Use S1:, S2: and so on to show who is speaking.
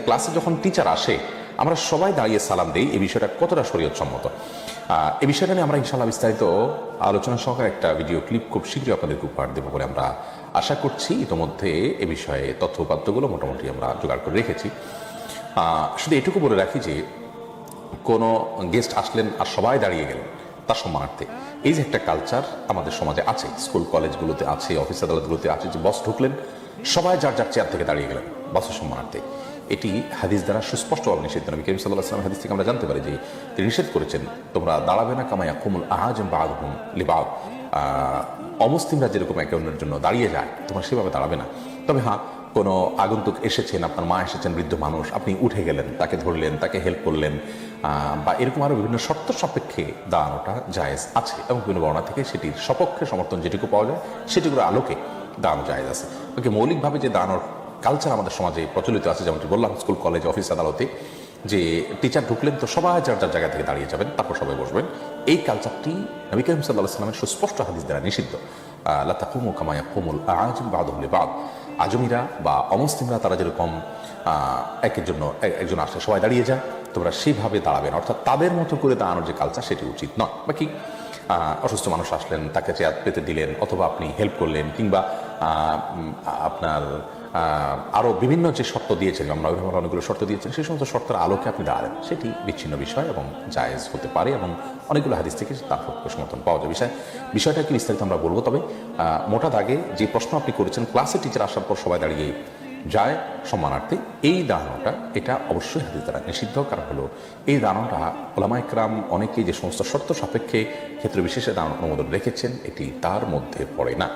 S1: ক্লাসে যখন টিচার আসে আমরা সবাই দাঁড়িয়ে সালাম দেই। এই বিষয়টা কতটা শরীয়তসম্মত, এই বিষয়টা নিয়ে আমরা ইনশাআল্লাহ বিস্তারিত আলোচনা সহকারে একটা ভিডিও ক্লিপ খুব শীঘ্রই আপনাদেরকে উপহার দেবো বলে আমরা আশা করছি। ইতোমধ্যে এ বিষয়ে তথ্য উপাত্তগুলো মোটামুটি আমরা জোগাড় করে রেখেছি। শুধু এটুকু বলে রাখি যে কোনো গেস্ট আসলেন আর সবাই দাঁড়িয়ে গেলেন তার সম্মানার্থে, এই যে একটা কালচার আমাদের সমাজে আছে, স্কুল কলেজগুলোতে আছে, অফিস আদালতগুলোতে আছে, যে বস ঢুকলেন সবাই যার যার চেয়ার থেকে দাঁড়িয়ে গেলেন বসের সম্মানার্থে, এটি হাদিস দ্বারা সুস্পষ্টভাবে নিষিদ্ধ। নবী করিম সাল্লাল্লাহু আলাইহি ওয়াসাল্লাম হাদিস থেকে আমরা জানতে পারি যে তিনি নিষেধ করেছেন, তোমরা দাঁড়াবে না কামা ইয়াকুমুল আহাজিম বা'দুহুম লিবা'দ, অমুসলিমরা যেরকম একে অন্যের জন্য দাঁড়িয়ে যায় তোমরা সেভাবে দাঁড়াবে না। তবে হ্যাঁ, কোনো আগন্তুক এসেছেন, আপনার মা এসেছেন, বৃদ্ধ মানুষ, আপনি উঠে গেলেন, তাকে ধরলেন, তাকে হেল্প করলেন, বা এরকম আরও বিভিন্ন শর্ত সাপেক্ষে দাঁড়ানোটা জায়েজ আছে এবং বিভিন্ন বর্ণনা থেকে সেটির সপক্ষে সমর্থন যেটুকু পাওয়া যায় সেটুকুর আলোকে দাঁড়ানো জায়েজ আছে। ওকে, মৌলিকভাবে যে দাঁড়ানোর কালচার আমাদের সমাজে প্রচলিত আছে, যেমনটি বললাম স্কুল কলেজ অফিস আদালতে, যে টিচার ঢুকলেন তো সবাই যার যার জায়গা থেকে দাঁড়িয়ে যাবেন, তারপর সবাই বসবেন, এই কালচারটি নবী করিম সাল্লাল্লাহু আলাইহি ওয়াসাল্লামের সুস্পষ্ট হাদিস দ্বারা নিষিদ্ধ। লা তাকুমু কামা ইয়াকুমুল আ'আজিম বা'দুহুম লিবা'দ, আজমিরা বা অমুসলিমরা তারা যেরকম একজন আসলে সবাই দাঁড়িয়ে যায়, তোমরা সেইভাবে দাঁড়াবেন, অর্থাৎ তাদের মতো করে দাঁড়ানোর যে কালচার সেটি উচিত নয়। বাকি অসুস্থ মানুষ আসলেন, তাকে চেয়ার পেতে দিলেন, অথবা আপনি হেল্প করলেন, কিংবা আপনার আরও বিভিন্ন যে শর্ত দিয়েছেন, আমরা অনেকগুলো শর্ত দিয়েছেন, সেই সমস্ত শর্তের আলোকে আপনি দাঁড়ালেন, সেটি বিচ্ছিন্ন বিষয় এবং জায়েজ হতে পারে এবং অনেকগুলো হাদিস থেকে তার পক্ষে সমর্থন পাওয়া যায়। বিষয়টা কি বিস্তারিত আমরা বলবো। তবে মোটা দাগে যে প্রশ্ন আপনি করেছেন, ক্লাসে টিচার আসার পর সবাই দাঁড়িয়ে যায় সম্মানার্থে, এই দাঁড়ানোটা এটা অবশ্যই হাদিস দ্বারা নিষিদ্ধ। কারণ হলো এই দাঁড়ানোটা উলামা ইকরাম অনেকেই যে সমস্ত শর্ত সাপেক্ষে ক্ষেত্র বিশেষে দাঁড়ানোর অনুমোদন রেখেছেন, এটি তার মধ্যে পড়ে না।